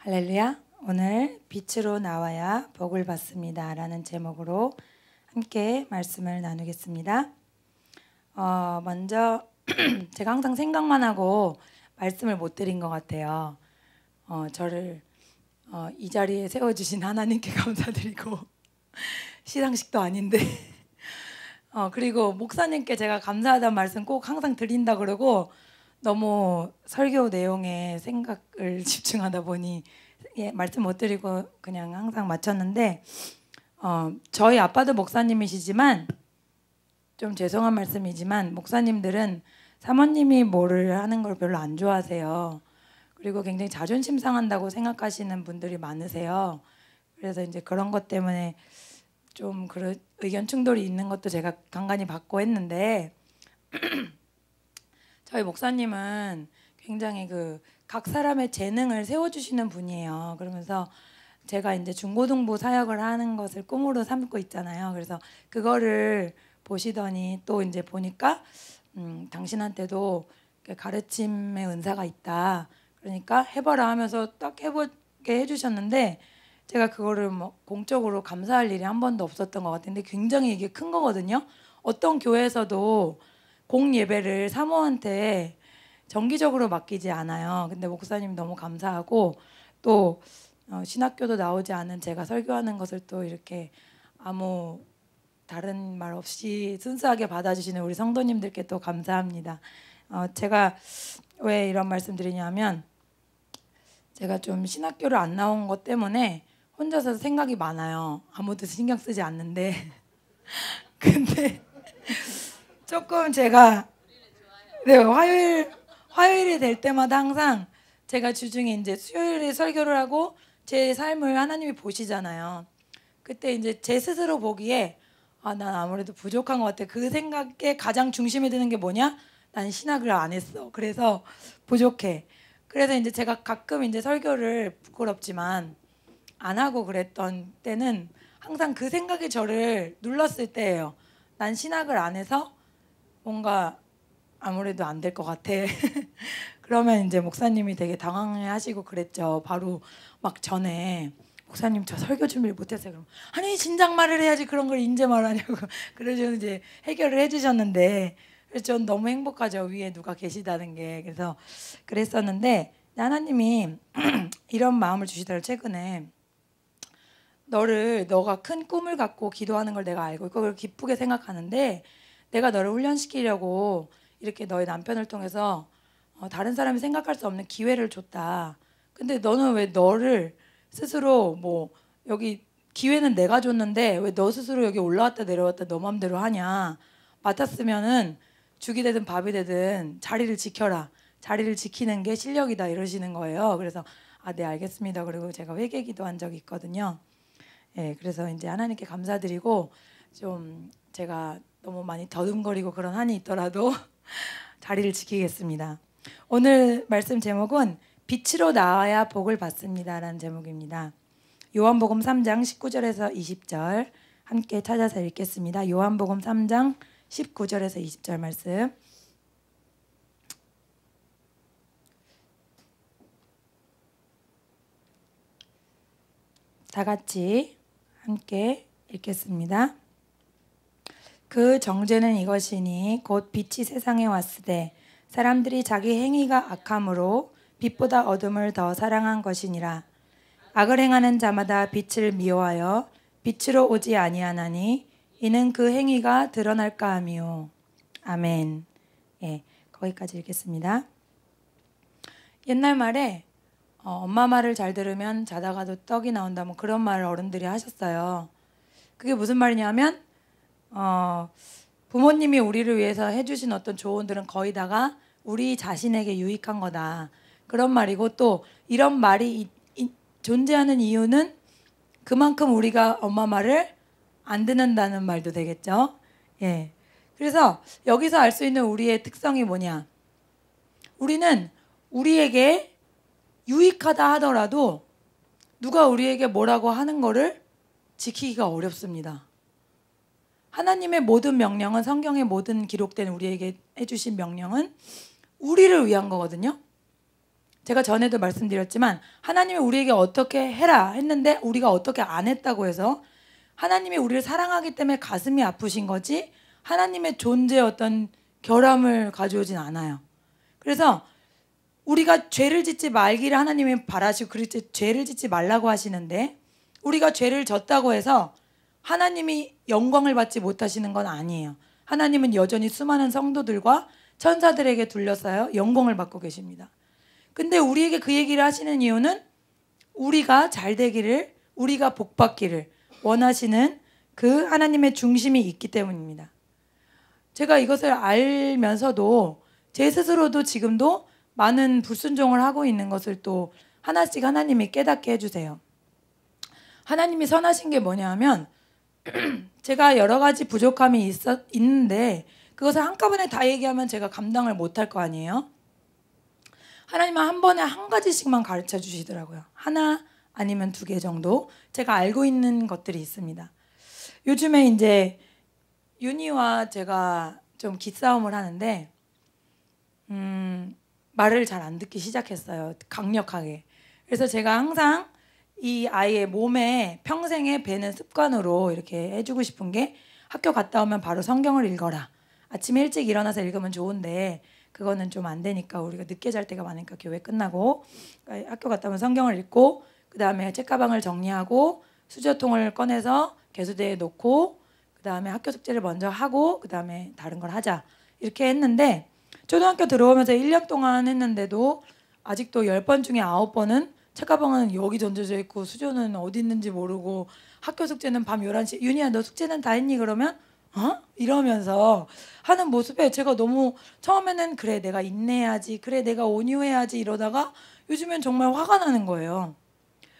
할렐루야. 오늘 빛으로 나와야 복을 받습니다 라는 제목으로 함께 말씀을 나누겠습니다. 먼저 제가 항상 생각만 하고 말씀을 못 드린 것 같아요. 저를 이 자리에 세워주신 하나님께 감사드리고 시상식도 아닌데 그리고 목사님께 제가 감사하다는 말씀 꼭 항상 드린다 그러고 너무 설교 내용에 생각을 집중하다 보니 말씀 못 드리고 그냥 항상 마쳤는데 저희 아빠도 목사님이시지만 좀 죄송한 말씀이지만 목사님들은 사모님이 뭐를 하는 걸 별로 안 좋아하세요. 그리고 굉장히 자존심 상한다고 생각하시는 분들이 많으세요. 그래서 이제 그런 것 때문에 좀 그런 의견 충돌이 있는 것도 제가 간간히 받고 했는데 저희 목사님은 굉장히 각 사람의 재능을 세워주시는 분이에요. 그러면서 제가 이제 중고등부 사역을 하는 것을 꿈으로 삼고 있잖아요. 그래서 그거를 보시더니 또 이제 보니까 당신한테도 가르침의 은사가 있다. 그러니까 해봐라 하면서 딱 해보게 해주셨는데 제가 그거를 뭐 공적으로 감사할 일이 한 번도 없었던 것 같은데 굉장히 이게 큰 거거든요. 어떤 교회에서도 공 예배를 사모한테 정기적으로 맡기지 않아요. 근데 목사님 너무 감사하고 또 신학교도 나오지 않은 제가 설교하는 것을 또 이렇게 아무 다른 말 없이 순수하게 받아주시는 우리 성도님들께 또 감사합니다. 제가 왜 이런 말씀 드리냐면 제가 좀 신학교를 안 나온 것 때문에 혼자서 생각이 많아요. 아무도 신경 쓰지 않는데 근데 조금 제가 화요일이 될 때마다 항상 제가 주중에 이제 수요일에 설교를 하고 제 삶을 하나님이 보시잖아요. 그때 이제 제 스스로 보기에 난 아무래도 부족한 것 같아. 그 생각에 가장 중심에 드는 게 뭐냐? 난 신학을 안 했어. 그래서 부족해. 그래서 이제 제가 가끔 이제 설교를 부끄럽지만 안 하고 그랬던 때는 항상 그 생각이 저를 눌렀을 때예요. 난 신학을 안 해서 뭔가 아무래도 안 될 것 같아. 그러면 이제 목사님이 되게 당황해하시고 그랬죠. 바로 막 전에 목사님 저 설교 준비를 못했어요. 그럼 아니 진작 말을 해야지 그런 걸 이제 말하냐고 그래서 이제 해결을 해주셨는데 그래서 전 너무 행복하죠. 위에 누가 계시다는 게. 그래서 그랬었는데 하나님이 이런 마음을 주시더라고요. 최근에 너가 큰 꿈을 갖고 기도하는 걸 내가 알고 있고 그걸 기쁘게 생각하는데 내가 너를 훈련시키려고 이렇게 너의 남편을 통해서 다른 사람이 생각할 수 없는 기회를 줬다. 근데 너는 왜 너를 스스로 뭐 여기 기회는 내가 줬는데 왜 너 스스로 여기 올라왔다 내려왔다 너 맘대로 하냐. 맡았으면은 죽이 되든 밥이 되든 자리를 지켜라. 자리를 지키는 게 실력이다 이러시는 거예요. 그래서 네 알겠습니다. 그리고 제가 회개 기도한 적이 있거든요. 예, 그래서 이제 하나님께 감사드리고 좀 제가 너무 많이 더듬거리고 그런 한이 있더라도 자리를 지키겠습니다. 오늘 말씀 제목은 빛으로 나와야 복을 받습니다라는 제목입니다. 요한복음 3장 19절에서 20절 함께 찾아서 읽겠습니다. 요한복음 3장 19절에서 20절 말씀. 다 같이 함께 읽겠습니다. 그 정죄는 이것이니 곧 빛이 세상에 왔으되 사람들이 자기 행위가 악함으로 빛보다 어둠을 더 사랑한 것이니라. 악을 행하는 자마다 빛을 미워하여 빛으로 오지 아니하나니 이는 그 행위가 드러날까 함이요. 아멘. 예, 거기까지 읽겠습니다. 옛날 말에 엄마 말을 잘 들으면 자다가도 떡이 나온다 뭐 그런 말을 어른들이 하셨어요. 그게 무슨 말이냐면 부모님이 우리를 위해서 해주신 어떤 조언들은 거의 다가 우리 자신에게 유익한 거다. 그런 말이고 또 이런 말이 존재하는 이유는 그만큼 우리가 엄마 말을 안 듣는다는 말도 되겠죠. 예. 그래서 여기서 알 수 있는 우리의 특성이 뭐냐? 우리는 우리에게 유익하다 하더라도 누가 우리에게 뭐라고 하는 거를 지키기가 어렵습니다. 하나님의 모든 명령은 성경에 모든 기록된 우리에게 해주신 명령은 우리를 위한 거거든요. 제가 전에도 말씀드렸지만 하나님이 우리에게 어떻게 해라 했는데 우리가 어떻게 안 했다고 해서 하나님이 우리를 사랑하기 때문에 가슴이 아프신 거지 하나님의 존재의 어떤 결함을 가져오진 않아요. 그래서 우리가 죄를 짓지 말기를 하나님이 바라시고 그렇지 죄를 짓지 말라고 하시는데 우리가 죄를 졌다고 해서 하나님이 영광을 받지 못하시는 건 아니에요. 하나님은 여전히 수많은 성도들과 천사들에게 둘러싸여 영광을 받고 계십니다. 근데 우리에게 그 얘기를 하시는 이유는 우리가 잘 되기를, 우리가 복 받기를 원하시는 그 하나님의 중심이 있기 때문입니다. 제가 이것을 알면서도 제 스스로도 지금도 많은 불순종을 하고 있는 것을 또 하나씩 하나님이 깨닫게 해주세요. 하나님이 선하신 게 뭐냐 하면 제가 여러 가지 부족함이 있는데 그것을 한꺼번에 다 얘기하면 제가 감당을 못할 거 아니에요. 하나님은 한 번에 한 가지씩만 가르쳐 주시더라고요. 하나 아니면 2개 정도 제가 알고 있는 것들이 있습니다. 요즘에 이제 윤희와 제가 좀 기싸움을 하는데 말을 잘 안 듣기 시작했어요. 강력하게. 그래서 제가 항상 이 아이의 몸에 평생에 배는 습관으로 이렇게 해주고 싶은 게 학교 갔다 오면 바로 성경을 읽어라. 아침에 일찍 일어나서 읽으면 좋은데 그거는 좀 안 되니까 우리가 늦게 잘 때가 많으니까 교회 끝나고 학교 갔다 오면 성경을 읽고 그 다음에 책가방을 정리하고 수저통을 꺼내서 개수대에 놓고 그 다음에 학교 숙제를 먼저 하고 그 다음에 다른 걸 하자 이렇게 했는데 초등학교 들어오면서 1년 동안 했는데도 아직도 10번 중에 9번은 책가방은 여기 던져져 있고 수저는 어디 있는지 모르고 학교 숙제는 밤 11시 윤희야 너 숙제는 다 했니? 그러면 이러면서 하는 모습에 제가 너무 처음에는 그래 내가 인내해야지 그래 내가 온유해야지 이러다가 요즘엔 정말 화가 나는 거예요.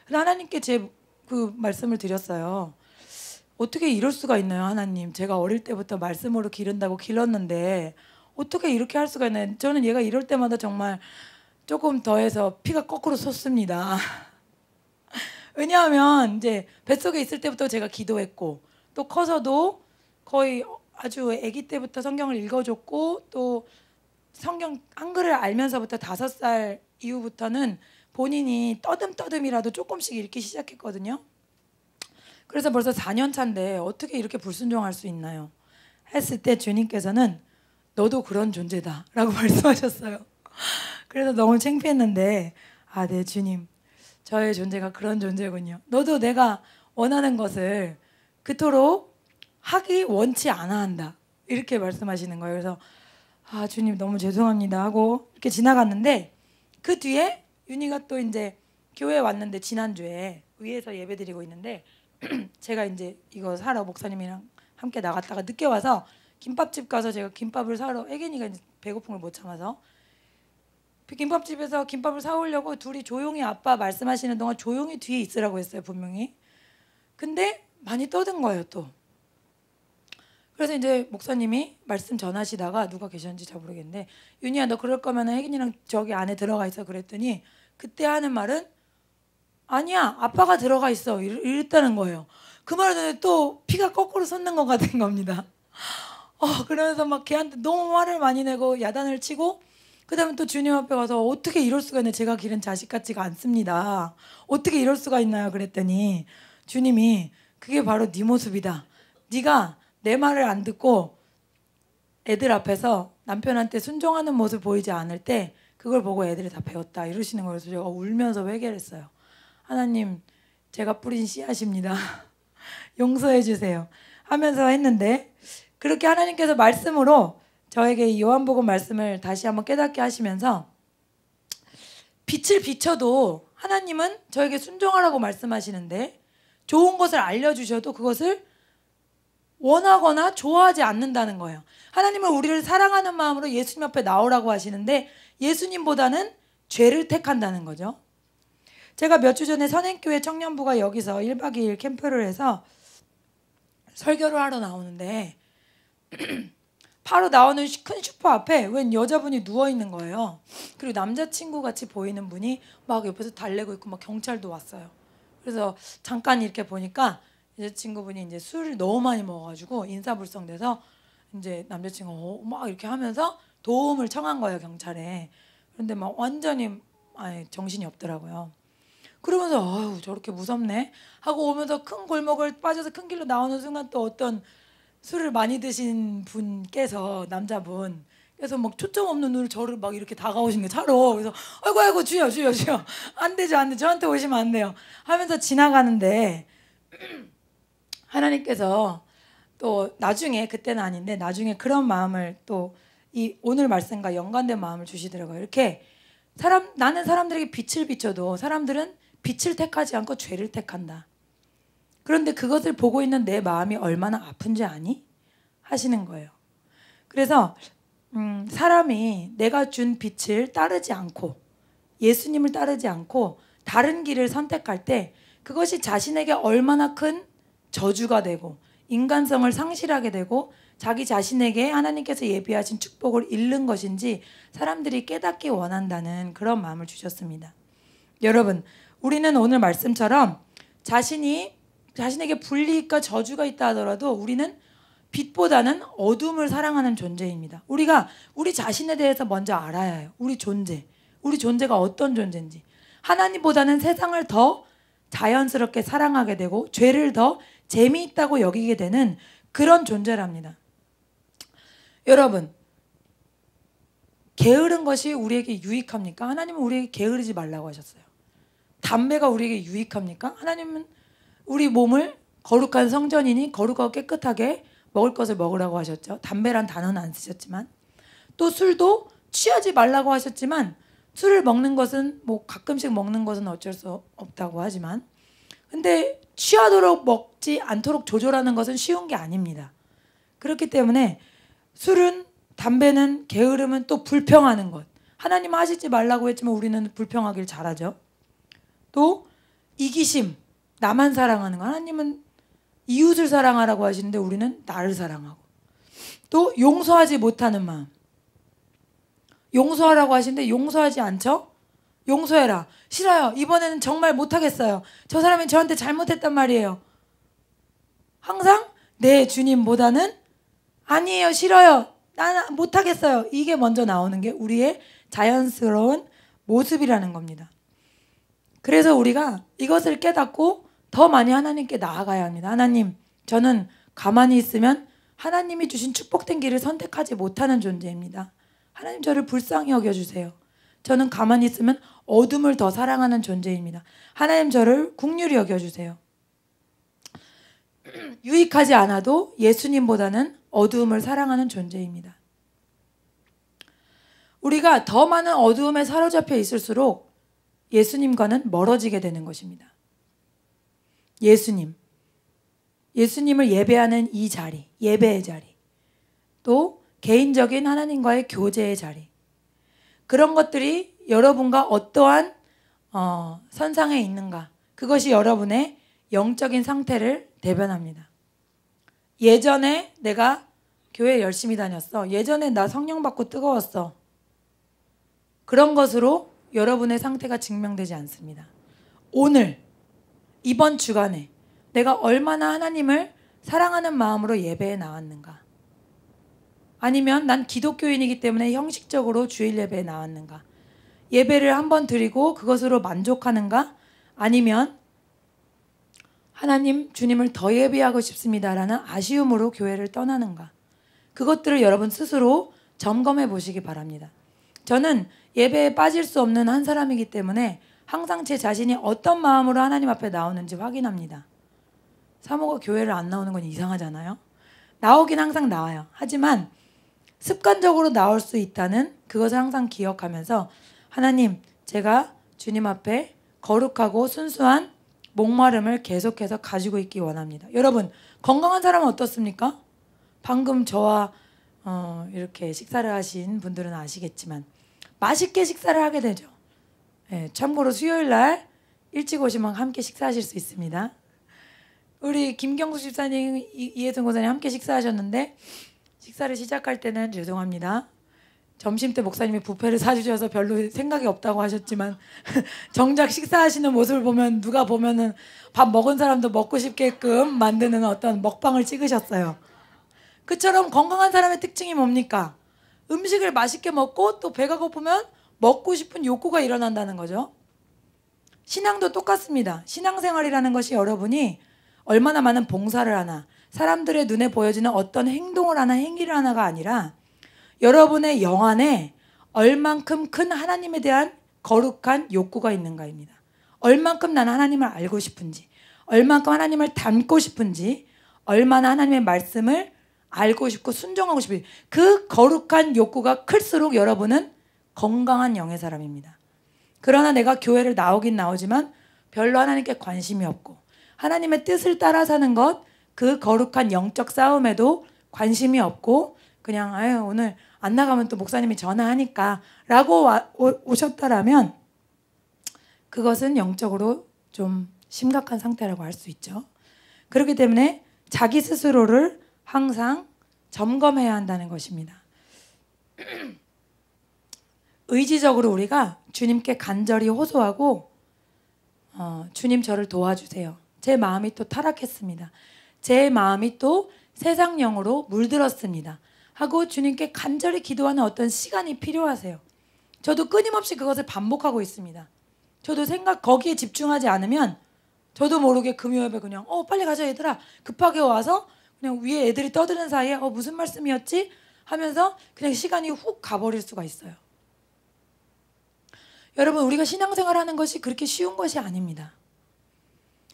그래서 하나님께 제 그 말씀을 드렸어요. 어떻게 이럴 수가 있나요 하나님. 제가 어릴 때부터 말씀으로 기른다고 길렀는데 어떻게 이렇게 할 수가 있나요. 저는 얘가 이럴 때마다 정말 조금 더해서 피가 거꾸로 솟습니다. 왜냐하면 이제 뱃속에 있을 때부터 제가 기도했고 또 커서도 거의 아주 아기 때부터 성경을 읽어줬고 또 성경 한글을 알면서부터 5살 이후부터는 본인이 떠듬떠듬이라도 조금씩 읽기 시작했거든요. 그래서 벌써 4년 차인데 어떻게 이렇게 불순종할 수 있나요? 했을 때 주님께서는 너도 그런 존재다 라고 말씀하셨어요. 그래서 너무 창피했는데 네 주님 저의 존재가 그런 존재군요. 너도 내가 원하는 것을 그토록 하기 원치 않아 한다 이렇게 말씀하시는 거예요. 그래서 주님 너무 죄송합니다 하고 이렇게 지나갔는데 그 뒤에 윤희가 또 이제 교회에 왔는데 지난주에 위에서 예배드리고 있는데 제가 이제 이거 사러 목사님이랑 함께 나갔다가 늦게 와서 김밥집 가서 제가 김밥을 사러 애견이가 이제 배고픔을 못 참아서 김밥집에서 김밥을 사오려고 둘이 조용히 아빠 말씀하시는 동안 조용히 뒤에 있으라고 했어요 분명히. 근데 많이 떠든 거예요 또. 그래서 이제 목사님이 말씀 전하시다가 누가 계셨는지 잘 모르겠는데 윤희야 너 그럴 거면 혜gin이랑 저기 안에 들어가 있어 그랬더니 그때 하는 말은 아니야 아빠가 들어가 있어 이랬다는 거예요. 그 말을 듣는데 또 피가 거꾸로 솟는 것 같은 겁니다. 그러면서 막 걔한테 너무 화를 많이 내고 야단을 치고 그 다음에 또 주님 앞에 가서 어떻게 이럴 수가 있나요? 제가 기른 자식 같지가 않습니다. 어떻게 이럴 수가 있나요? 그랬더니 주님이 그게 바로 네 모습이다. 네가 내 말을 안 듣고 애들 앞에서 남편한테 순종하는 모습 보이지 않을 때 그걸 보고 애들이 다 배웠다 이러시는 거예요. 그래서 제가 울면서 회개를 했어요. 하나님 제가 뿌린 씨앗입니다. 용서해 주세요 하면서 했는데 그렇게 하나님께서 말씀으로 저에게 요한복음 말씀을 다시 한번 깨닫게 하시면서 빛을 비춰도 하나님은 저에게 순종하라고 말씀하시는데 좋은 것을 알려주셔도 그것을 원하거나 좋아하지 않는다는 거예요. 하나님은 우리를 사랑하는 마음으로 예수님 앞에 나오라고 하시는데 예수님보다는 죄를 택한다는 거죠. 제가 몇 주 전에 선행교회 청년부가 여기서 1박 2일 캠프를 해서 설교를 하러 나오는데 바로 나오는 큰 슈퍼 앞에 웬 여자분이 누워있는 거예요. 그리고 남자친구 같이 보이는 분이 막 옆에서 달래고 있고 막 경찰도 왔어요. 그래서 잠깐 이렇게 보니까 여자친구분이 이제 술을 너무 많이 먹어가지고 인사불성돼서 이제 남자친구가 막 이렇게 하면서 도움을 청한 거예요 경찰에. 그런데 막 완전히 정신이 없더라고요. 그러면서 아유 저렇게 무섭네 하고 오면서 큰 골목을 빠져서 큰 길로 나오는 순간 또 어떤 술을 많이 드신 분께서 남자분 그래서 막 초점 없는 눈을 저를 막 이렇게 다가오신 거예요 차로. 그래서 아이고 주여 안 되죠 저한테 오시면 안 돼요 하면서 지나가는데 하나님께서 또 나중에 그때는 아닌데 나중에 그런 마음을 또 이 오늘 말씀과 연관된 마음을 주시더라고요. 이렇게 나는 사람들에게 빛을 비춰도 사람들은 빛을 택하지 않고 죄를 택한다. 그런데 그것을 보고 있는 내 마음이 얼마나 아픈지 아니? 하시는 거예요. 그래서 사람이 내가 준 빛을 따르지 않고 예수님을 따르지 않고 다른 길을 선택할 때 그것이 자신에게 얼마나 큰 저주가 되고 인간성을 상실하게 되고 자기 자신에게 하나님께서 예비하신 축복을 잃는 것인지 사람들이 깨닫기 원한다는 그런 마음을 주셨습니다. 여러분, 우리는 오늘 말씀처럼 자신에게 불이익과 저주가 있다 하더라도 우리는 빛보다는 어둠을 사랑하는 존재입니다. 우리가 우리 자신에 대해서 먼저 알아야 해요. 우리 존재가 어떤 존재인지. 하나님보다는 세상을 더 자연스럽게 사랑하게 되고 죄를 더 재미있다고 여기게 되는 그런 존재랍니다. 여러분, 게으른 것이 우리에게 유익합니까? 하나님은 우리에게 게으르지 말라고 하셨어요. 담배가 우리에게 유익합니까? 하나님은 우리 몸을 거룩한 성전이니 거룩하고 깨끗하게 먹을 것을 먹으라고 하셨죠. 담배란 단어는 안 쓰셨지만 또 술도 취하지 말라고 하셨지만 술을 먹는 것은 뭐 가끔씩 먹는 것은 어쩔 수 없다고 하지만 근데 취하도록 먹지 않도록 조절하는 것은 쉬운 게 아닙니다. 그렇기 때문에 술은 담배는 게으름은 또 불평하는 것. 하나님 하시지 말라고 했지만 우리는 불평하길 잘하죠. 또 이기심, 나만 사랑하는 거. 하나님은 이웃을 사랑하라고 하시는데 우리는 나를 사랑하고. 또 용서하지 못하는 마음. 용서하라고 하시는데 용서하지 않죠? 용서해라. 싫어요. 이번에는 정말 못하겠어요. 저 사람이 저한테 잘못했단 말이에요. 항상 내 주님보다는 아니에요. 싫어요. 나는 못하겠어요. 이게 먼저 나오는 게 우리의 자연스러운 모습이라는 겁니다. 그래서 우리가 이것을 깨닫고 더 많이 하나님께 나아가야 합니다. 하나님, 저는 가만히 있으면 하나님이 주신 축복된 길을 선택하지 못하는 존재입니다. 하나님 저를 불쌍히 여겨주세요. 저는 가만히 있으면 어둠을 더 사랑하는 존재입니다. 하나님 저를 긍휼히 여겨주세요. 유익하지 않아도 예수님보다는 어두움을 사랑하는 존재입니다. 우리가 더 많은 어두움에 사로잡혀 있을수록 예수님과는 멀어지게 되는 것입니다. 예수님을 예배하는 이 자리, 예배의 자리, 또 개인적인 하나님과의 교제의 자리, 그런 것들이 여러분과 어떠한 선상에 있는가, 그것이 여러분의 영적인 상태를 대변합니다. 예전에 내가 교회 열심히 다녔어. 예전에 나 성령 받고 뜨거웠어. 그런 것으로 여러분의 상태가 증명되지 않습니다. 오늘, 이번 주간에 내가 얼마나 하나님을 사랑하는 마음으로 예배에 나왔는가? 아니면 난 기독교인이기 때문에 형식적으로 주일 예배에 나왔는가? 예배를 한번 드리고 그것으로 만족하는가? 아니면 하나님, 주님을 더 예배하고 싶습니다라는 아쉬움으로 교회를 떠나는가? 그것들을 여러분 스스로 점검해 보시기 바랍니다. 저는 예배에 빠질 수 없는 한 사람이기 때문에 항상 제 자신이 어떤 마음으로 하나님 앞에 나오는지 확인합니다. 사모가 교회를 안 나오는 건 이상하잖아요. 나오긴 항상 나와요. 하지만 습관적으로 나올 수 있다는 그것을 항상 기억하면서 하나님, 제가 주님 앞에 거룩하고 순수한 목마름을 계속해서 가지고 있기 원합니다. 여러분, 건강한 사람은 어떻습니까? 방금 저와 이렇게 식사를 하신 분들은 아시겠지만 맛있게 식사를 하게 되죠. 참고로 수요일 날 일찍 오시면 함께 식사하실 수 있습니다. 우리 김경수 집사님, 이혜성 권사님 함께 식사하셨는데 식사를 시작할 때는 죄송합니다. 점심 때 목사님이 뷔페를 사주셔서 별로 생각이 없다고 하셨지만 정작 식사하시는 모습을 보면 누가 보면은 밥 먹은 사람도 먹고 싶게끔 만드는 어떤 먹방을 찍으셨어요. 그처럼 건강한 사람의 특징이 뭡니까? 음식을 맛있게 먹고 또 배가 고프면 먹고 싶은 욕구가 일어난다는 거죠. 신앙도 똑같습니다. 신앙생활이라는 것이 여러분이 얼마나 많은 봉사를 하나, 사람들의 눈에 보여지는 어떤 행동을 하나, 행위를 하나가 아니라 여러분의 영 안에 얼만큼 큰 하나님에 대한 거룩한 욕구가 있는가입니다. 얼만큼 나는 하나님을 알고 싶은지, 얼만큼 하나님을 닮고 싶은지, 얼마나 하나님의 말씀을 알고 싶고 순종하고 싶은지, 그 거룩한 욕구가 클수록 여러분은 건강한 영의 사람입니다. 그러나 내가 교회를 나오긴 나오지만 별로 하나님께 관심이 없고 하나님의 뜻을 따라 사는 것, 그 거룩한 영적 싸움에도 관심이 없고 그냥 아유 오늘 안 나가면 또 목사님이 전화하니까 라고 오셨다라면 그것은 영적으로 좀 심각한 상태라고 할 수 있죠. 그렇기 때문에 자기 스스로를 항상 점검해야 한다는 것입니다. 의지적으로 우리가 주님께 간절히 호소하고 주님 저를 도와주세요. 제 마음이 또 타락했습니다. 제 마음이 또 세상령으로 물들었습니다. 하고 주님께 간절히 기도하는 어떤 시간이 필요하세요. 저도 끊임없이 그것을 반복하고 있습니다. 저도 거기에 집중하지 않으면 저도 모르게 금요일에 그냥 빨리 가자 얘들아 급하게 와서 그냥 위에 애들이 떠드는 사이에 무슨 말씀이었지? 하면서 그냥 시간이 훅 가버릴 수가 있어요. 여러분 우리가 신앙생활하는 것이 그렇게 쉬운 것이 아닙니다.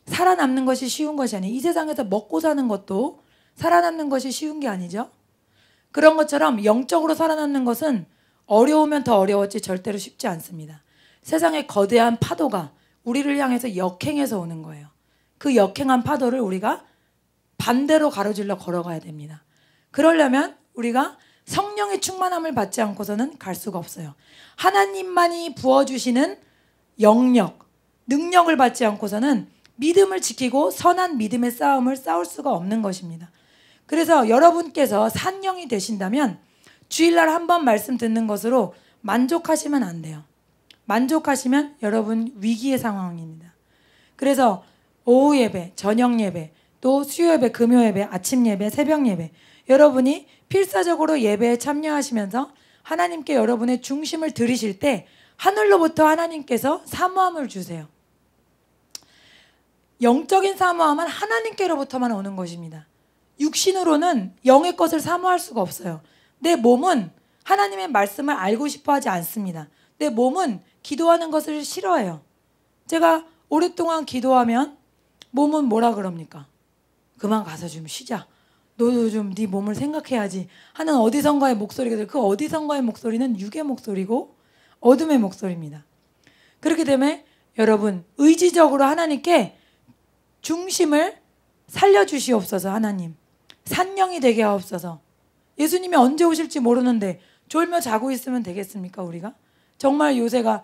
살아남는 것이 쉬운 것이 아니에요. 이 세상에서 먹고 사는 것도 살아남는 것이 쉬운 게 아니죠. 그런 것처럼 영적으로 살아남는 것은 어려우면 더 어려웠지 절대로 쉽지 않습니다. 세상의 거대한 파도가 우리를 향해서 역행해서 오는 거예요. 그 역행한 파도를 우리가 반대로 가로질러 걸어가야 됩니다. 그러려면 우리가 성령의 충만함을 받지 않고서는 갈 수가 없어요. 하나님만이 부어주시는 영력, 능력을 받지 않고서는 믿음을 지키고 선한 믿음의 싸움을 싸울 수가 없는 것입니다. 그래서 여러분께서 산영이 되신다면 주일날 한 번 말씀 듣는 것으로 만족하시면 안 돼요. 만족하시면 여러분 위기의 상황입니다. 그래서 오후 예배, 저녁 예배, 또 수요 예배, 금요 예배, 아침 예배, 새벽 예배 여러분이 필사적으로 예배에 참여하시면서 하나님께 여러분의 중심을 들이실 때 하늘로부터 하나님께서 사모함을 주세요. 영적인 사모함은 하나님께로부터만 오는 것입니다. 육신으로는 영의 것을 사모할 수가 없어요. 내 몸은 하나님의 말씀을 알고 싶어 하지 않습니다. 내 몸은 기도하는 것을 싫어해요. 제가 오랫동안 기도하면 몸은 뭐라 그럽니까? 그만 가서 좀 쉬자. 너도 좀 네 몸을 생각해야지 하는 어디선가의 목소리가 들어요. 그 어디선가의 목소리는 육의 목소리고 어둠의 목소리입니다. 그렇기 때문에 여러분 의지적으로 하나님께 중심을 살려주시옵소서. 하나님 산영이 되게 하옵소서. 예수님이 언제 오실지 모르는데 졸며 자고 있으면 되겠습니까? 우리가 정말 요새가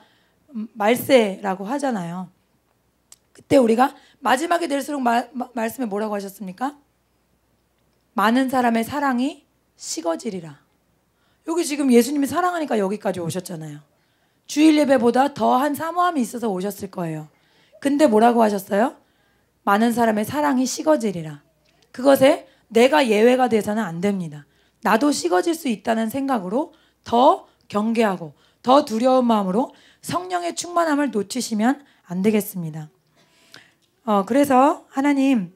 말세라고 하잖아요. 그때 우리가 마지막이 될수록 말씀에 뭐라고 하셨습니까? 많은 사람의 사랑이 식어지리라. 여기 지금 예수님이 사랑하니까 여기까지 오셨잖아요. 주일 예배보다 더한 사모함이 있어서 오셨을 거예요. 근데 뭐라고 하셨어요? 많은 사람의 사랑이 식어지리라. 그것에 내가 예외가 돼서는 안 됩니다. 나도 식어질 수 있다는 생각으로 더 경계하고 더 두려운 마음으로 성령의 충만함을 놓치시면 안 되겠습니다. 그래서 하나님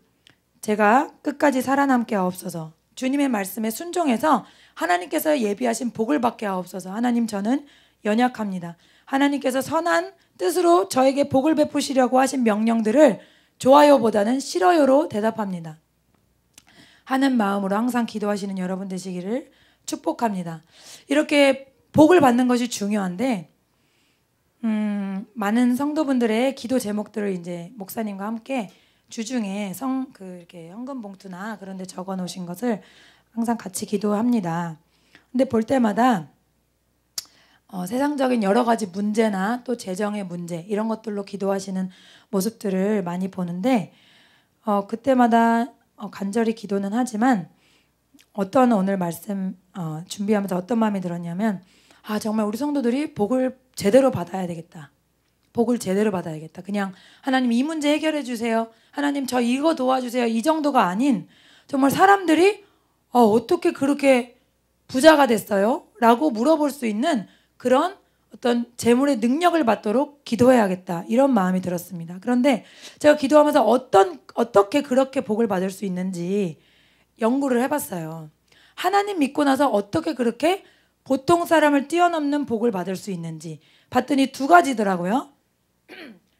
제가 끝까지 살아남게 하옵소서. 주님의 말씀에 순종해서 하나님께서 예비하신 복을 받게 하옵소서. 하나님 저는 연약합니다. 하나님께서 선한 뜻으로 저에게 복을 베푸시려고 하신 명령들을 좋아요보다는 싫어요로 대답합니다. 하는 마음으로 항상 기도하시는 여러분 되시기를 축복합니다. 이렇게 복을 받는 것이 중요한데 많은 성도분들의 기도 제목들을 이제 목사님과 함께 주중에 이렇게 현금 봉투나 그런 데 적어 놓으신 것을 항상 같이 기도합니다. 근데 볼 때마다 세상적인 여러 가지 문제나 또 재정의 문제 이런 것들로 기도하시는 모습들을 많이 보는데 그때마다 간절히 기도는 하지만 오늘 말씀 준비하면서 어떤 마음이 들었냐면 정말 우리 성도들이 복을 제대로 받아야 되겠다. 복을 제대로 받아야겠다. 그냥 하나님 이 문제 해결해 주세요. 하나님 저 이거 도와주세요. 이 정도가 아닌 정말 사람들이 어떻게 그렇게 부자가 됐어요? 라고 물어볼 수 있는 그런 어떤 재물의 능력을 받도록 기도해야겠다 이런 마음이 들었습니다. 그런데 제가 기도하면서 어떻게 그렇게 복을 받을 수 있는지 연구를 해봤어요. 하나님 믿고 나서 어떻게 그렇게 보통 사람을 뛰어넘는 복을 받을 수 있는지 봤더니 두 가지더라고요.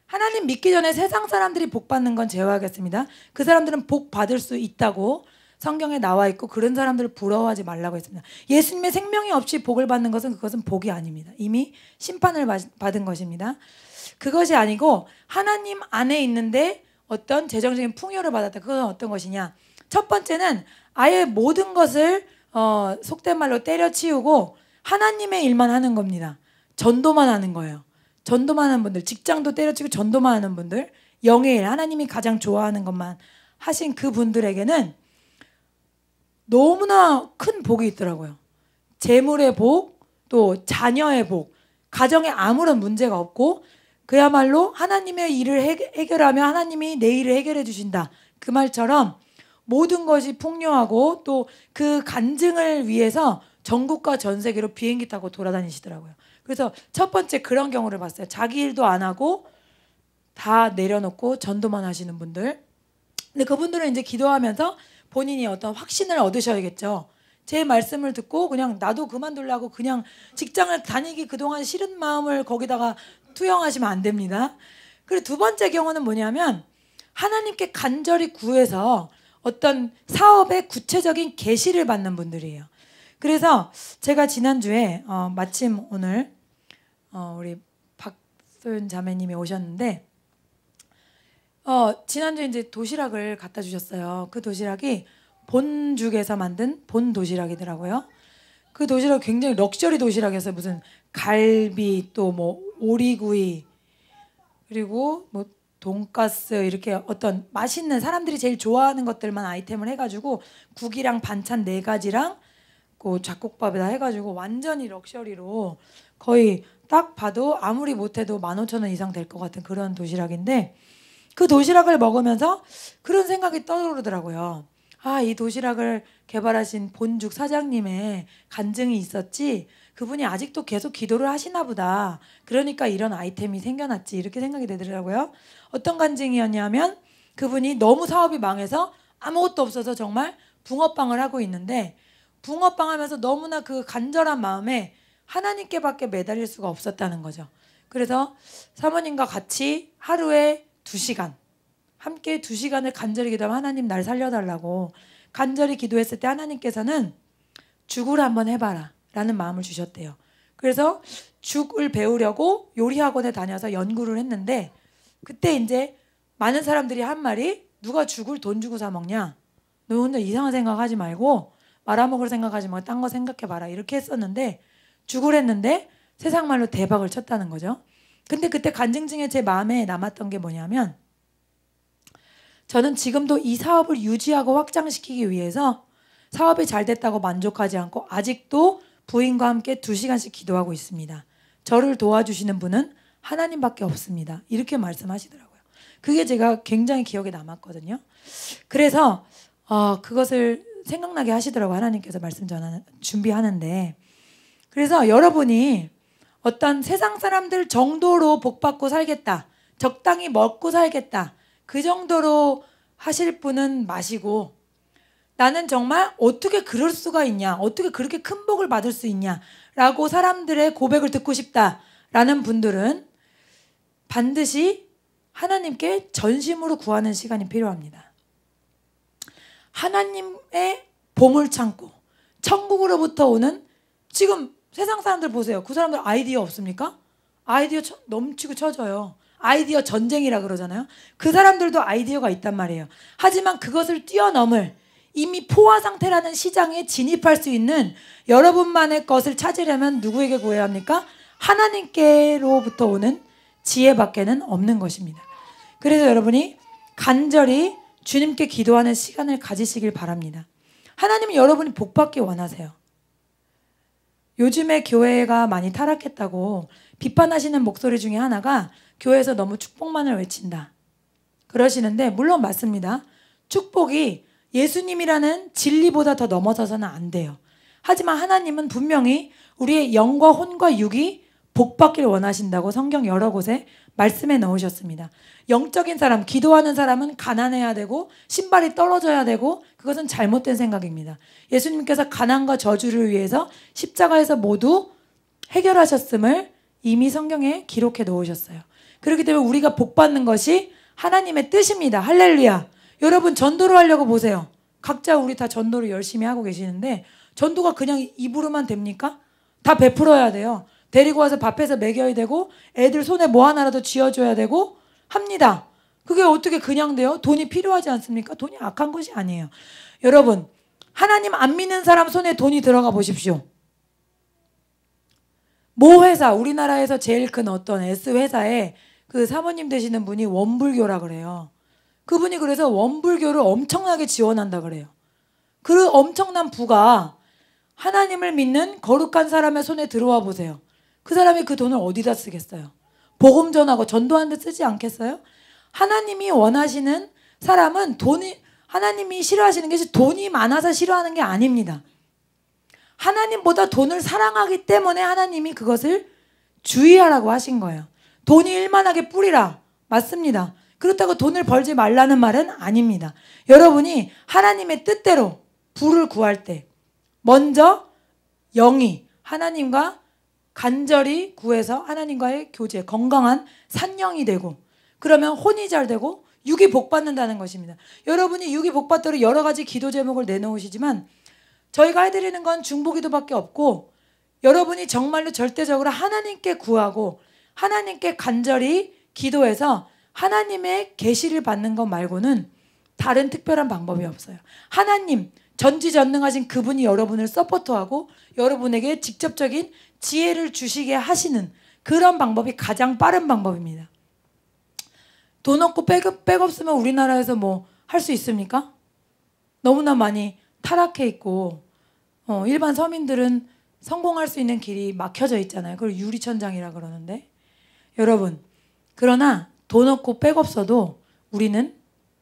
하나님 믿기 전에 세상 사람들이 복 받는 건 제외하겠습니다. 그 사람들은 복 받을 수 있다고 성경에 나와 있고 그런 사람들을 부러워하지 말라고 했습니다. 예수님의 생명이 없이 복을 받는 것은 그것은 복이 아닙니다. 이미 심판을 받은 것입니다. 그것이 아니고 하나님 안에 있는데 어떤 재정적인 풍요를 받았다. 그것은 어떤 것이냐? 첫 번째는 아예 모든 것을 속된 말로 때려치우고 하나님의 일만 하는 겁니다. 전도만 하는 거예요. 전도만 하는 분들, 직장도 때려치고 전도만 하는 분들, 영의 일, 하나님이 가장 좋아하는 것만 하신 그 분들에게는 너무나 큰 복이 있더라고요. 재물의 복, 또 자녀의 복, 가정에 아무런 문제가 없고 그야말로 하나님의 일을 해결하면 하나님이 내 일을 해결해 주신다. 그 말처럼 모든 것이 풍요하고 또 그 간증을 위해서 전국과 전 세계로 비행기 타고 돌아다니시더라고요. 그래서 첫 번째 그런 경우를 봤어요. 자기 일도 안 하고 다 내려놓고 전도만 하시는 분들. 근데 그분들은 이제 기도하면서 본인이 어떤 확신을 얻으셔야겠죠. 제 말씀을 듣고 그냥 나도 그만두려고 그냥 직장을 다니기 그동안 싫은 마음을 거기다가 투영하시면 안 됩니다. 그리고 두 번째 경우는 뭐냐면 하나님께 간절히 구해서 어떤 사업의 구체적인 계시를 받는 분들이에요. 그래서 제가 지난주에 마침 오늘 우리 박소연 자매님이 오셨는데 지난주에 이제 도시락을 갖다 주셨어요. 그 도시락이 본죽에서 만든 본 도시락이더라고요. 그 도시락 굉장히 럭셔리 도시락이었어요. 무슨 갈비 또 뭐 오리구이 그리고 뭐 돈가스 이렇게 어떤 맛있는 사람들이 제일 좋아하는 것들만 아이템을 해가지고 국이랑 반찬 4가지랑 그 잡곡밥에다 해가지고 완전히 럭셔리로 거의 딱 봐도 아무리 못해도 15,000원 이상 될 것 같은 그런 도시락인데 그 도시락을 먹으면서 그런 생각이 떠오르더라고요. 아, 이 도시락을 개발하신 본죽 사장님의 간증이 있었지 그분이 아직도 계속 기도를 하시나 보다. 그러니까 이런 아이템이 생겨났지 이렇게 생각이 되더라고요. 어떤 간증이었냐면 그분이 너무 사업이 망해서 아무것도 없어서 정말 붕어빵을 하고 있는데 붕어빵 하면서 너무나 그 간절한 마음에 하나님께밖에 매달릴 수가 없었다는 거죠. 그래서 사모님과 같이 하루에 2시간 함께 2시간을 간절히 기도하면 하나님 날 살려달라고 간절히 기도했을 때 하나님께서는 죽을 한번 해봐라 라는 마음을 주셨대요. 그래서 죽을 배우려고 요리학원에 다녀서 연구를 했는데 그때 이제 많은 사람들이 한 말이 누가 죽을 돈 주고 사 먹냐? 너 혼자 이상한 생각하지 말고 말아먹을 생각하지 말고 딴 거 생각해봐라 이렇게 했었는데 죽을 했는데 세상 말로 대박을 쳤다는 거죠. 근데 그때 간증 중에 제 마음에 남았던 게 뭐냐면 저는 지금도 이 사업을 유지하고 확장시키기 위해서 사업이 잘 됐다고 만족하지 않고 아직도 부인과 함께 2시간씩 기도하고 있습니다. 저를 도와주시는 분은 하나님밖에 없습니다. 이렇게 말씀하시더라고요. 그게 제가 굉장히 기억에 남았거든요. 그래서 그것을 생각나게 하시더라고요. 하나님께서 말씀 준비하는데. 그래서 여러분이 어떤 세상 사람들 정도로 복받고 살겠다. 적당히 먹고 살겠다. 그 정도로 하실 분은 마시고 나는 정말 어떻게 그럴 수가 있냐. 어떻게 그렇게 큰 복을 받을 수 있냐. 라고 사람들의 고백을 듣고 싶다라는 분들은 반드시 하나님께 전심으로 구하는 시간이 필요합니다. 하나님의 보물창고, 천국으로부터 오는 지금 세상 사람들 보세요. 그 사람들 아이디어 없습니까? 아이디어 넘치고 쳐져요. 아이디어 전쟁이라 그러잖아요. 그 사람들도 아이디어가 있단 말이에요. 하지만 그것을 뛰어넘을 이미 포화 상태라는 시장에 진입할 수 있는 여러분만의 것을 찾으려면 누구에게 구해야 합니까? 하나님께로부터 오는 지혜밖에는 없는 것입니다. 그래서 여러분이 간절히 주님께 기도하는 시간을 가지시길 바랍니다. 하나님은 여러분이 복받기 원하세요. 요즘에 교회가 많이 타락했다고 비판하시는 목소리 중에 하나가 교회에서 너무 축복만을 외친다. 그러시는데 물론 맞습니다. 축복이 예수님이라는 진리보다 더 넘어서서는 안 돼요. 하지만 하나님은 분명히 우리의 영과 혼과 육이 복받길 원하신다고 성경 여러 곳에 말씀해 넣으셨습니다. 영적인 사람, 기도하는 사람은 가난해야 되고 신발이 떨어져야 되고 그것은 잘못된 생각입니다. 예수님께서 가난과 저주를 위해서 십자가에서 모두 해결하셨음을 이미 성경에 기록해 놓으셨어요. 그렇기 때문에 우리가 복받는 것이 하나님의 뜻입니다. 할렐루야. 여러분 전도를 하려고 보세요. 각자 우리 다 전도를 열심히 하고 계시는데 전도가 그냥 입으로만 됩니까? 다 베풀어야 돼요. 데리고 와서 밥해서 먹여야 되고 애들 손에 뭐 하나라도 쥐어줘야 되고 합니다. 그게 어떻게 그냥 돼요? 돈이 필요하지 않습니까? 돈이 악한 것이 아니에요. 여러분 하나님 안 믿는 사람 손에 돈이 들어가 보십시오. 모 회사, 우리나라에서 제일 큰 어떤 S회사에 그 사모님 되시는 분이 원불교라 그래요. 그분이 그래서 원불교를 엄청나게 지원한다 그래요. 그 엄청난 부가 하나님을 믿는 거룩한 사람의 손에 들어와 보세요. 그 사람이 그 돈을 어디다 쓰겠어요? 복음 전하고 전도하는 데 쓰지 않겠어요? 하나님이 원하시는 사람은 하나님이 싫어하시는 것이 돈이 많아서 싫어하는 게 아닙니다. 하나님보다 돈을 사랑하기 때문에 하나님이 그것을 주의하라고 하신 거예요. 돈이 일만하게 뿌리라. 맞습니다. 그렇다고 돈을 벌지 말라는 말은 아닙니다. 여러분이 하나님의 뜻대로 부를 구할 때 먼저 영이 하나님과 간절히 구해서 하나님과의 교제, 건강한 산영이 되고 그러면 혼이 잘 되고 육이 복받는다는 것입니다. 여러분이 육이 복받도록 여러 가지 기도 제목을 내놓으시지만 저희가 해드리는 건 중보기도밖에 없고 여러분이 정말로 절대적으로 하나님께 구하고 하나님께 간절히 기도해서 하나님의 계시를 받는 것 말고는 다른 특별한 방법이 없어요. 하나님 전지전능하신 그분이 여러분을 서포트하고 여러분에게 직접적인 지혜를 주시게 하시는 그런 방법이 가장 빠른 방법입니다. 돈 없고 백 없으면 우리나라에서 뭐 할 수 있습니까? 너무나 많이 타락해 있고 일반 서민들은 성공할 수 있는 길이 막혀져 있잖아요. 그걸 유리천장이라 그러는데 여러분 그러나 돈 없고 백 없어도 우리는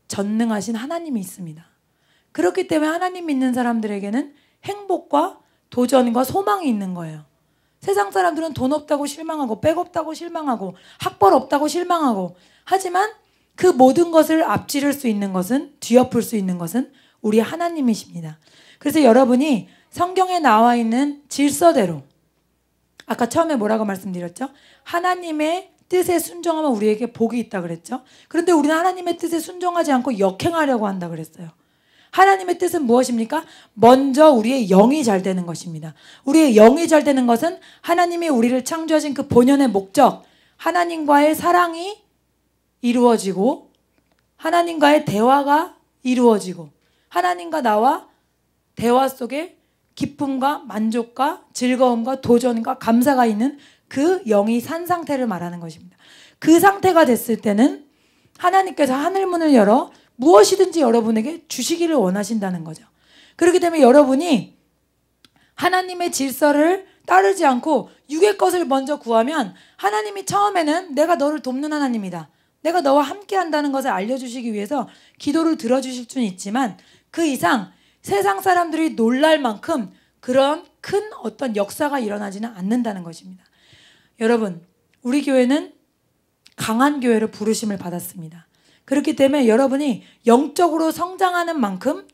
전능하신 하나님이 있습니다. 그렇기 때문에 하나님 믿는 사람들에게는 행복과 도전과 소망이 있는 거예요. 세상 사람들은 돈 없다고 실망하고 백 없다고 실망하고 학벌 없다고 실망하고 하지만 그 모든 것을 앞지를 수 있는 것은 뒤엎을 수 있는 것은 우리 하나님이십니다. 그래서 여러분이 성경에 나와 있는 질서대로 아까 처음에 뭐라고 말씀드렸죠? 하나님의 뜻에 순종하면 우리에게 복이 있다 그랬죠? 그런데 우리는 하나님의 뜻에 순종하지 않고 역행하려고 한다 그랬어요. 하나님의 뜻은 무엇입니까? 먼저 우리의 영이 잘 되는 것입니다. 우리의 영이 잘 되는 것은 하나님이 우리를 창조하신 그 본연의 목적, 하나님과의 사랑이 이루어지고 하나님과의 대화가 이루어지고 하나님과 나와 대화 속에 기쁨과 만족과 즐거움과 도전과 감사가 있는 그 영이 산 상태를 말하는 것입니다. 그 상태가 됐을 때는 하나님께서 하늘문을 열어 무엇이든지 여러분에게 주시기를 원하신다는 거죠. 그렇기 때문에 여러분이 하나님의 질서를 따르지 않고 육의 것을 먼저 구하면 하나님이 처음에는 내가 너를 돕는 하나님이다. 내가 너와 함께 한다는 것을 알려주시기 위해서 기도를 들어주실 수는 있지만 그 이상 세상 사람들이 놀랄 만큼 그런 큰 어떤 역사가 일어나지는 않는다는 것입니다. 여러분, 우리 교회는 강한 교회로 부르심을 받았습니다. 그렇기 때문에 여러분이 영적으로 성장하는 만큼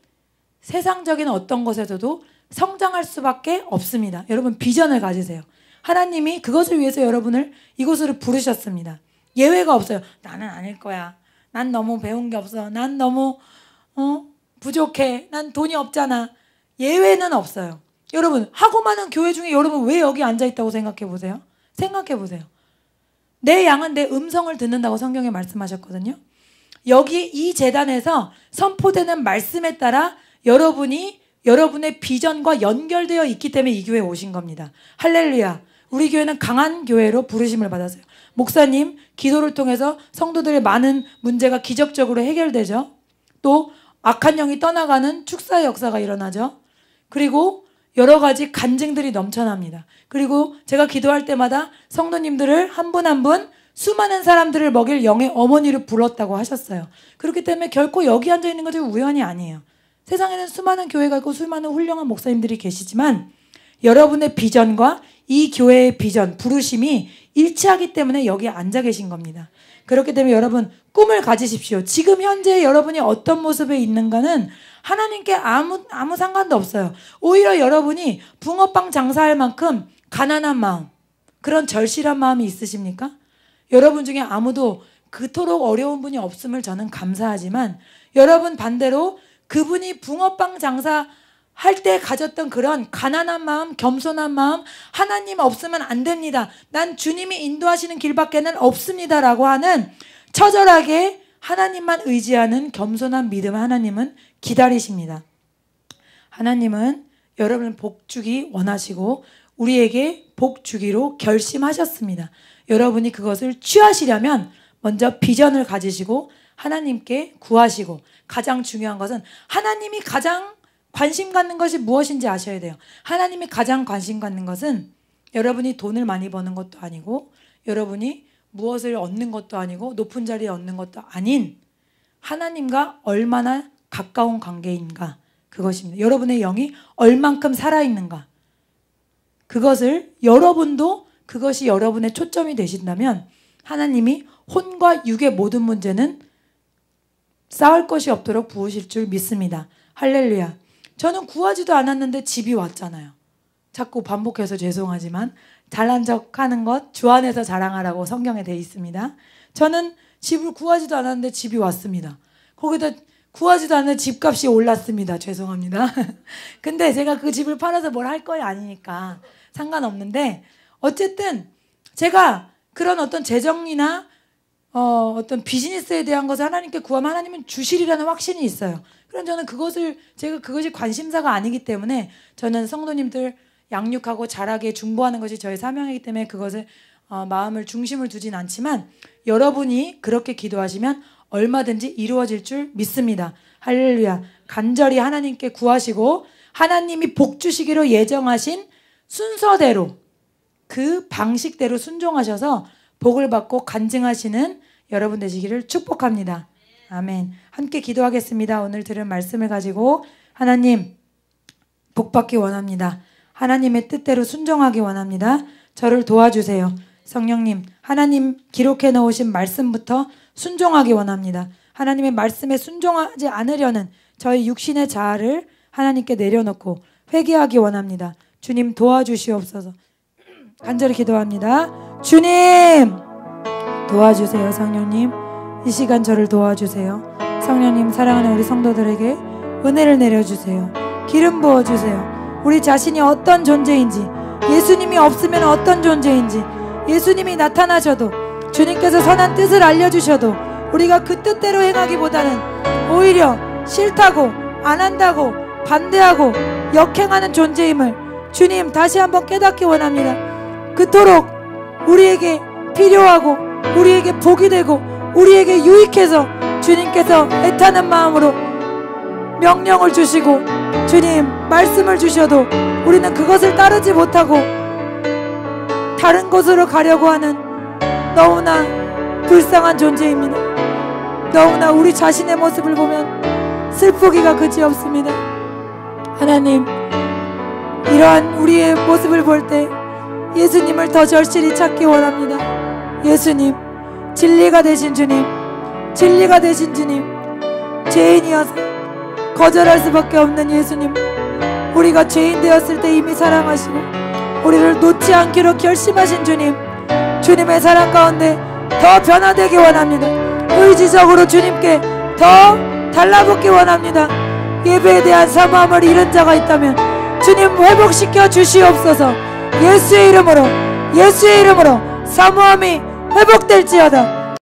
세상적인 어떤 것에서도 성장할 수밖에 없습니다. 여러분 비전을 가지세요. 하나님이 그것을 위해서 여러분을 이곳으로 부르셨습니다. 예외가 없어요. 나는 아닐 거야. 난 너무 배운 게 없어. 난 너무 부족해. 난 돈이 없잖아. 예외는 없어요. 여러분 하고 많은 교회 중에 여러분 왜 여기 앉아있다고 생각해 보세요. 생각해 보세요. 내 양은 내 음성을 듣는다고 성경에 말씀하셨거든요. 여기 이 제단에서 선포되는 말씀에 따라 여러분이 여러분의 비전과 연결되어 있기 때문에 이 교회에 오신 겁니다. 할렐루야. 우리 교회는 강한 교회로 부르심을 받았어요. 목사님 기도를 통해서 성도들의 많은 문제가 기적적으로 해결되죠. 또 악한 영이 떠나가는 축사의 역사가 일어나죠. 그리고 여러 가지 간증들이 넘쳐납니다. 그리고 제가 기도할 때마다 성도님들을 한 분 한 분 수많은 사람들을 먹일 영의 어머니를 불렀다고 하셨어요. 그렇기 때문에 결코 여기 앉아있는 것이 우연이 아니에요. 세상에는 수많은 교회가 있고 수많은 훌륭한 목사님들이 계시지만 여러분의 비전과 이 교회의 비전, 부르심이 일치하기 때문에 여기에 앉아 계신 겁니다. 그렇기 때문에 여러분 꿈을 가지십시오. 지금 현재 여러분이 어떤 모습에 있는가는 하나님께 아무 상관도 없어요. 오히려 여러분이 붕어빵 장사할 만큼 가난한 마음, 그런 절실한 마음이 있으십니까? 여러분 중에 아무도 그토록 어려운 분이 없음을 저는 감사하지만, 여러분 반대로 그분이 붕어빵 장사 할 때 가졌던 그런 가난한 마음, 겸손한 마음, 하나님 없으면 안 됩니다, 난 주님이 인도하시는 길밖에는 없습니다 라고 하는 처절하게 하나님만 의지하는 겸손한 믿음, 하나님은 기다리십니다. 하나님은 여러분 복 주기 원하시고 우리에게 복 주기로 결심하셨습니다. 여러분이 그것을 취하시려면 먼저 비전을 가지시고 하나님께 구하시고, 가장 중요한 것은 하나님이 가장 관심 갖는 것이 무엇인지 아셔야 돼요. 하나님이 가장 관심 갖는 것은 여러분이 돈을 많이 버는 것도 아니고, 여러분이 무엇을 얻는 것도 아니고, 높은 자리에 얻는 것도 아닌 하나님과 얼마나 가까운 관계인가, 그것입니다. 여러분의 영이 얼만큼 살아있는가, 그것을 여러분도 그것이 여러분의 초점이 되신다면 하나님이 혼과 육의 모든 문제는 쌓을 것이 없도록 부으실 줄 믿습니다. 할렐루야. 저는 구하지도 않았는데 집이 왔잖아요. 자꾸 반복해서 죄송하지만 잘난 척하는 것 주 안에서 자랑하라고 성경에 되어 있습니다. 저는 집을 구하지도 않았는데 집이 왔습니다. 거기다 구하지도 않은 집값이 올랐습니다. 죄송합니다. 근데 제가 그 집을 팔아서 뭘 할 거야 아니니까 상관없는데, 어쨌든 제가 그런 어떤 재정이나 어떤 비즈니스에 대한 것을 하나님께 구하면 하나님은 주시리라는 확신이 있어요. 그럼 저는 제가 그것이 관심사가 아니기 때문에, 저는 성도님들 양육하고 자라게 중보하는 것이 저의 사명이기 때문에 그것을 마음을 중심을 두진 않지만, 여러분이 그렇게 기도하시면 얼마든지 이루어질 줄 믿습니다. 할렐루야. 간절히 하나님께 구하시고 하나님이 복 주시기로 예정하신 순서대로, 그 방식대로 순종하셔서 복을 받고 간증하시는 여러분 되시기를 축복합니다. 아멘. 함께 기도하겠습니다. 오늘 들은 말씀을 가지고 하나님 복받기 원합니다. 하나님의 뜻대로 순종하기 원합니다. 저를 도와주세요. 성령님, 하나님 기록해 놓으신 말씀부터 순종하기 원합니다. 하나님의 말씀에 순종하지 않으려는 저희 육신의 자아를 하나님께 내려놓고 회개하기 원합니다. 주님 도와주시옵소서. 간절히 기도합니다. 주님 도와주세요. 성령님 이 시간 저를 도와주세요. 성령님, 사랑하는 우리 성도들에게 은혜를 내려주세요. 기름 부어주세요. 우리 자신이 어떤 존재인지, 예수님이 없으면 어떤 존재인지, 예수님이 나타나셔도, 주님께서 선한 뜻을 알려주셔도 우리가 그 뜻대로 행하기보다는 오히려 싫다고, 안 한다고, 반대하고 역행하는 존재임을 주님 다시 한번 깨닫기 원합니다. 그토록 우리에게 필요하고 우리에게 복이 되고 우리에게 유익해서 주님께서 애타는 마음으로 명령을 주시고 주님 말씀을 주셔도 우리는 그것을 따르지 못하고 다른 곳으로 가려고 하는 너무나 불쌍한 존재입니다. 너무나 우리 자신의 모습을 보면 슬프기가 그지없습니다. 하나님, 이러한 우리의 모습을 볼 때 예수님을 더 절실히 찾기 원합니다. 예수님, 진리가 되신 주님, 진리가 되신 주님, 죄인이어서 거절할 수밖에 없는 예수님, 우리가 죄인 되었을 때 이미 사랑하시고 우리를 놓지 않기로 결심하신 주님, 주님의 사랑 가운데 더 변화되기 원합니다. 의지적으로 주님께 더 달라붙기 원합니다. 예배에 대한 사모함을 잃은 자가 있다면 주님 회복시켜 주시옵소서. 예수의 이름으로 사모함이 회복될지어다.